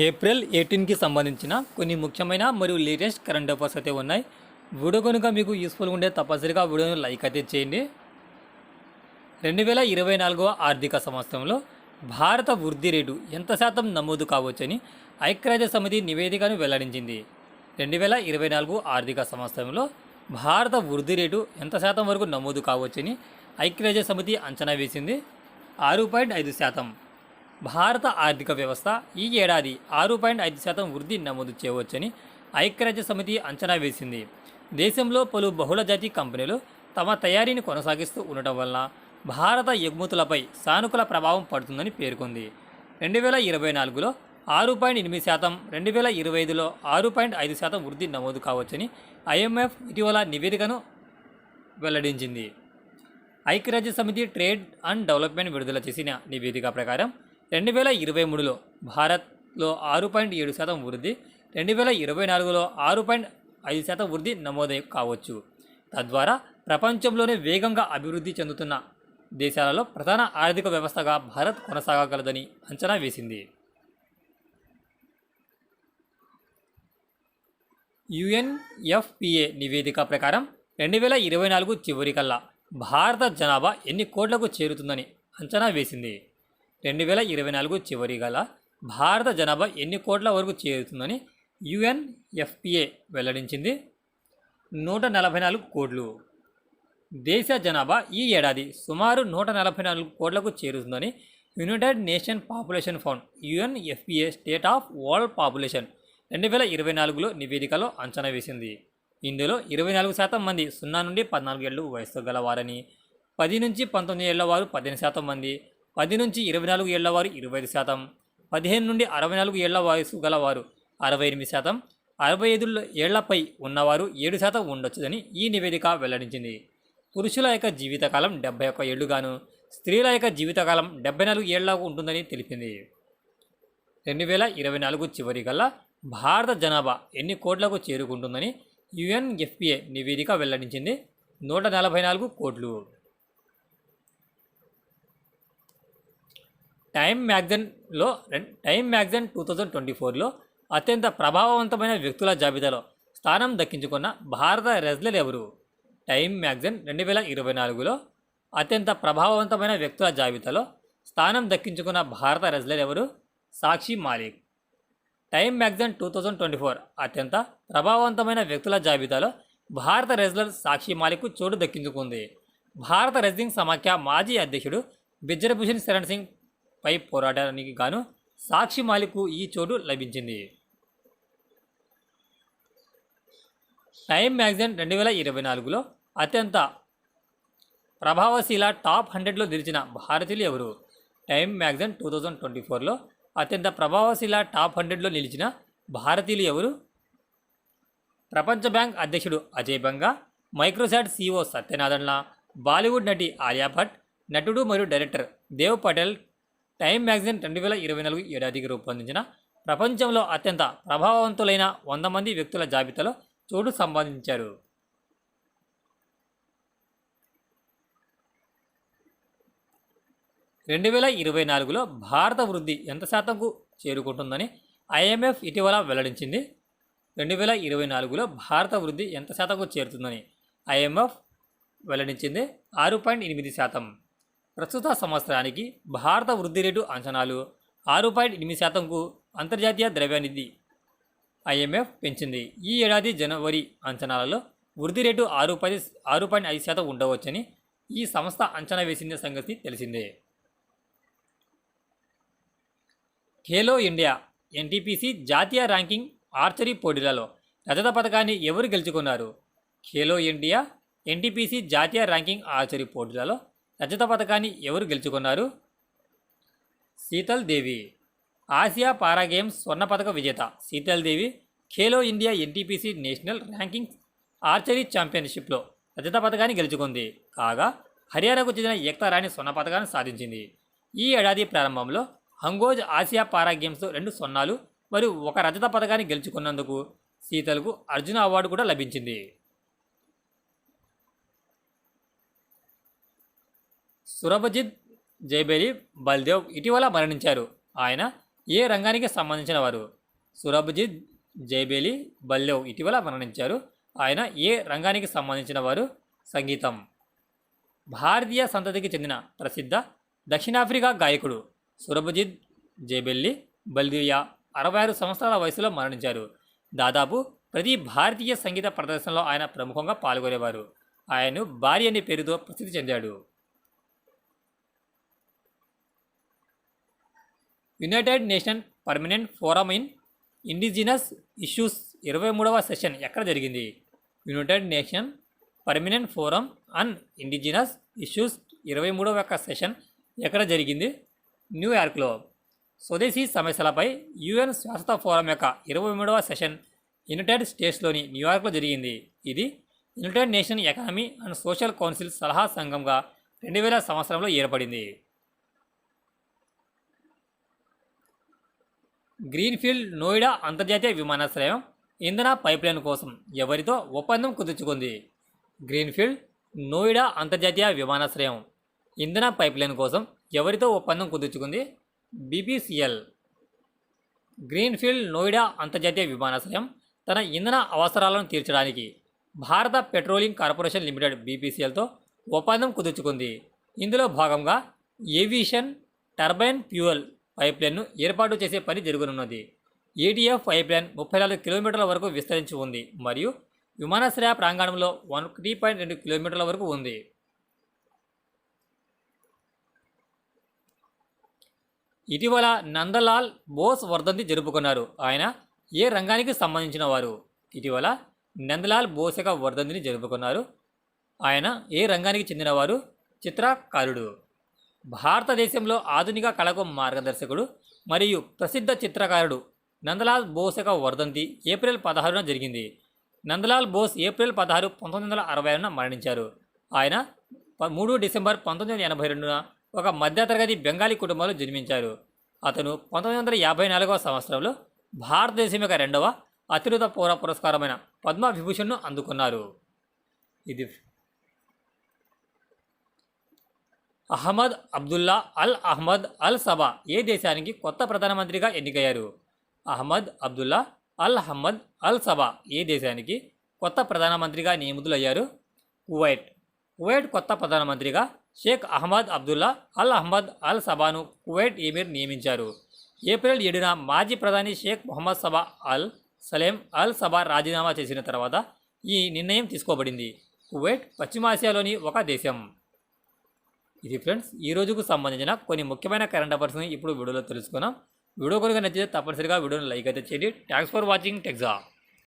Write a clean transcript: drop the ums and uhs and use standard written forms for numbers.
April 18కి సంబంధించిన కొన్ని ముఖ్యమైన మరియు లేటెస్ట్ కరెంట్ అఫైర్స్ అయితే ఉన్నాయి. వీడియో కనుక మీకు యూస్ఫుల్గా ఉంటే తప్పనిసరిగా వీడియోను లైక్ అయితే చేయండి. 2024వ ఆర్థిక సంవత్సరంలో భారత వృద్ధి రేటు ఎంత శాతం నమోదు కావచ్చని ఐక్యరాజ్య సమితి నివేదికను వెల్లడించింది. 2024 ఆర్థిక సంవత్సరంలో భారత వృద్ధి రేటు ఎంత శాతం వరకు నమోదు కావచ్చని ఐక్యరాజ్య సమితి అంచనా వేసింది. 6.5%. భారత ఆర్థిక వ్యవస్థ ఈ ఏడాది 6.5% వృద్ధి నమోదు చేయవచ్చని ఐక్యరాజ్య సమితి అంచనా వేసింది. దేశంలో పలు బహుళజాతి కంపెనీలు తమ తయారీని కొనసాగిస్తూ ఉండటం వలన భారత ఎగుమతులపై సానుకూల ప్రభావం పడుతుందని పేర్కొంది. 2024లో 6.8%, 2025లో 6.5% వృద్ధి నమోదు కావచ్చని IMF ఇటీవల నివేదికను వెల్లడించింది. ఐక్యరాజ్య సమితి ట్రేడ్ అండ్ డెవలప్మెంట్ విడుదల చేసిన నివేదిక ప్రకారం 2023లో భారత్లో 6.7% వృద్ధి, 2024లో 6.5% వృద్ధి నమోదు కావచ్చు. తద్వారా ప్రపంచంలోనే వేగంగా అభివృద్ధి చెందుతున్న దేశాలలో ప్రధాన ఆర్థిక వ్యవస్థగా భారత్ కొనసాగగలదని అంచనా వేసింది. UNFPA నివేదిక ప్రకారం 2024 చివరికల్లా భారత జనాభా ఎన్ని కోట్లకు చేరుతుందని అంచనా వేసింది. 2024 చివరికల్లా భారత జనాభా ఎన్ని కోట్ల వరకు చేరుతుందని UNFPA వెల్లడించింది. 144 కోట్లు. దేశ జనాభా ఈ ఏడాది సుమారు 144 కోట్లకు చేరుతుందని united nation population fund UNFPA state of world population 2024లో నివేదికలో అంచనా వేసింది. ఇందులో 24% మంది 0 నుండి 14 ఏళ్ల వయసు గలవారని, 10 నుంచి 19 ఏళ్ల వారు 15% మంది, 10 నుంచి 24 ఏళ్ల వారు 25%, 15 నుండి 64 ఏళ్ల వయసు గలవారు 68%, 65 ఏళ్లపై ఉన్నవారు 7% ఉండొచ్చుదని ఈ నివేదిక వెల్లడించింది. పురుషుల యొక్క జీవితకాలం 71 ఏళ్లుగాను, స్త్రీల యొక్క జీవితకాలం 74 ఏళ్లకు ఉంటుందని తెలిపింది. 2024 చివరికల్లా భారత జనాభా ఎన్ని కోట్లకు చేరుకుంటుందని UNFPA నివేదిక వెల్లడించింది. 144 కోట్లు. టైమ్ మ్యాగజైన్ 2024లో అత్యంత ప్రభావవంతమైన వ్యక్తుల జాబితాలో స్థానం దక్కించుకున్న భారత రెజ్లర్ ఎవరు? టైమ్ మ్యాగజైన్ 2024లో అత్యంత ప్రభావవంతమైన వ్యక్తుల జాబితాలో స్థానం దక్కించుకున్న భారత రెజ్లర్ ఎవరు? సాక్షి మాలిక్. టైమ్ మ్యాగజైన్ 2024 అత్యంత ప్రభావవంతమైన వ్యక్తుల జాబితాలో భారత రెజ్లర్ సాక్షి మాలిక్ చోటు దక్కించుకుంది. భారత రెజ్లింగ్ సమాఖ్య మాజీ అధ్యక్షుడు బిజ్జరభూషణ్ శరణ్ సింగ్ పై పోరాటానికి గాను సాక్షి మాలిక్కు ఈ చోటు లభించింది. టైమ్ మ్యాగజైన్ 2024లో అత్యంత ప్రభావశీల టాప్ 100లో నిలిచిన భారతీయులు ఎవరు? టైమ్ మ్యాగజైన్ 2024లో అత్యంత ప్రభావశీల టాప్ 100లో నిలిచిన భారతీయులు ఎవరు? ప్రపంచ బ్యాంక్ అధ్యక్షుడు అజయ్ బంగా, మైక్రోసాట్ CEO సత్యనాదన్ల, బాలీవుడ్ నటి ఆలియా భట్, నటుడు మరియు director Dev Patel Time magazine 2024 ఏడాదికి రూపొందించిన ప్రపంచంలో అత్యంత ప్రభావవంతులైన 100 మంది వ్యక్తుల జాబితాలో చోటు సంపాదించారు. రెండు 2024లో భారత వృద్ధి ఎంత శాతంకు చేరుకుంటుందని IMF ఇటీవల వెల్లడించింది. 2024లో భారత వృద్ధి ఎంత శాతంకు చేరుతుందని IMF వెల్లడించింది. 6.8%. ప్రస్తుత సంవత్సరానికి భారత వృద్ధి రేటు అంచనాలు 6.8%కు అంతర్జాతీయ ద్రవ్యనిధి IMF పెంచింది. ఈ ఏడాది జనవరి అంచనాలలో వృద్ధి రేటు 6.5% ఉండవచ్చని ఈ సంస్థ అంచనా వేసిన సంగతి తెలిసిందే. ఖేలో ఇండియా NTPC జాతీయ ర్యాంకింగ్ ఆర్చరీ పోటీలలో రజత పథకాన్ని ఎవరు గెలుచుకున్నారు? ఖేలో ఇండియా NTPC జాతీయ ర్యాంకింగ్ ఆర్చరీ పోటీలలో రజత పథకాన్ని ఎవరు గెలుచుకున్నారు? Sheetal Devi. Asia para games స్వర్ణ పథక విజేత Sheetal Devi Khelo India NTPC national ranking archery ఛాంపియన్షిప్లో రజత పథకాన్ని గెలుచుకుంది. కాగా హర్యానాకు చెందిన ఏక్తా రాణి స్వర్ణ పథకాన్ని సాధించింది. ఈ ఏడాది ప్రారంభంలో హంగోజ్ ఆసియా పారా గేమ్స్లో 2 స్వర్ణాలు మరియు 1 రజత పథకాన్ని గెలుచుకున్నందుకు శీతల్కు అర్జున అవార్డు కూడా లభించింది. సురభజిత్ జైబేలి బల్దేవ్ ఇటీవల మరణించారు. ఆయన ఏ రంగానికి సంబంధించిన వారు? సురభజిత్ జైబేలి బల్లేవ్ ఇటీవల మరణించారు. ఆయన ఏ రంగానికి సంబంధించిన వారు? సంగీతం. భారతీయ సంతతికి చెందిన ప్రసిద్ధ దక్షిణాఫ్రికా గాయకుడు సురభజిత్ జైబెల్లి బల్దియా 66 సంవత్సరాల వయసులో మరణించారు. దాదాపు ప్రతి భారతీయ సంగీత ప్రదర్శనలో ఆయన ప్రముఖంగా పాల్గొనేవారు. ఆయన్ను బారి అనే పేరుతో ప్రసిద్ధి చెందాడు. United nation permanent forum in indigenous issues 23వ సెషన్ ఎక్కడ జరిగింది? United nation permanent forum on indigenous issues 23వ సెషన్ ఎక్కడ జరిగింది? న్యూయార్క్లో. స్వదేశీ సమస్యలపై యుఎన్ శాశ్వత ఫోరం యొక్క 23వ సెషన్ యునైటెడ్ స్టేట్స్లోని న్యూయార్క్లో జరిగింది. ఇది United nation economy and social council సలహా సంఘంగా 2000 సంవత్సరంలో ఏర్పడింది. గ్రీన్ఫీల్డ్ నోయిడా అంతర్జాతీయ విమానాశ్రయం ఇంధన పైప్లైన్ కోసం ఎవరితో ఒప్పందం కుదుర్చుకుంది? గ్రీన్ఫీల్డ్ నోయిడా అంతర్జాతీయ విమానాశ్రయం ఇంధన పైప్లైన్ కోసం ఎవరితో ఒప్పందం కుదుర్చుకుంది? బీపీసీఎల్. గ్రీన్ఫీల్డ్ నోయిడా అంతర్జాతీయ విమానాశ్రయం తన ఇంధన అవసరాలను తీర్చడానికి భారత పెట్రోలియం కార్పొరేషన్ లిమిటెడ్ బీపీసీఎల్తో ఒప్పందం కుదుర్చుకుంది. ఇందులో భాగంగా ఏవియేషన్ టర్బైన్ ఫ్యూయల్ పైప్లైన్ను ఏర్పాటు చేసే పని జరగనున్నది. ఏటీఎఫ్ పైప్లైన్ 34 కిలోమీటర్ల వరకు విస్తరించి ఉంది మరియు విమానాశ్రయ ప్రాంగణంలో 1.2 కిలోమీటర్ల వరకు ఉంది. ఇటీవల నందలాల్ బోస్ వర్ధంతి జరుపుకున్నారు. ఆయన ఏ రంగానికి సంబంధించిన వారు? ఇటీవల నందలాల్ బోస్ యొక్క వర్ధంతిని జరుపుకున్నారు. ఆయన ఏ రంగానికి చెందినవారు? చిత్రకారుడు. భారతదేశంలో ఆధునిక కళకు మార్గదర్శకుడు మరియు ప్రసిద్ధ చిత్రకారుడు నందలాల్ బోస్ యొక్క వర్ధంతి ఏప్రిల్ 16న జరిగింది. నందలాల్ బోస్ ఏప్రిల్ 16, 1960న మరణించారు. ఆయన 3 డిసెంబర్ 1982న ఒక మధ్యతరగతి బెంగాలీ కుటుంబంలో జన్మించారు. అతను 1954వ సంవత్సరంలో భారతదేశం యొక్క 2వ అత్యున్నత పౌర పురస్కారమైన పద్మవిభూషణ్ను అందుకున్నారు. ఇది అహ్మద్ అబ్దుల్లా అహ్మద్ అల్ సబా ఏ దేశానికి కొత్త ప్రధానమంత్రిగా ఎన్నికయ్యారు? అహ్మద్ అబ్దుల్లా అహ్మద్ అల్ సబా ఏ దేశానికి కొత్త ప్రధానమంత్రిగా నియమితులయ్యారు? కువైట్. కువైట్ కొత్త ప్రధానమంత్రిగా షేక్ అహ్మద్ అబ్దుల్లా అహ్మద్ అల్ సబాను కువైట్ ఎమీర్ నియమించారు. ఏప్రిల్ 7న మాజీ ప్రధాని షేక్ మొహమ్మద్ సబా అల్ సలేం అల్ సబా రాజీనామా చేసిన తర్వాత ఈ నిర్ణయం తీసుకోబడింది. కువైట్ పశ్చిమాసియాలోని ఒక దేశం. ఇది ఫ్రెండ్స్ ఈ రోజుకు సంబంధించిన కొన్ని ముఖ్యమైన కరెంట్ అఫైర్స్ని ఇప్పుడు వీడియోలో తెలుసుకున్నాం. వీడియో కనుక నచ్చితే తప్పనిసరిగా వీడియోని లైక్ అయితే చేయండి. Thanks for watching టెక్జా.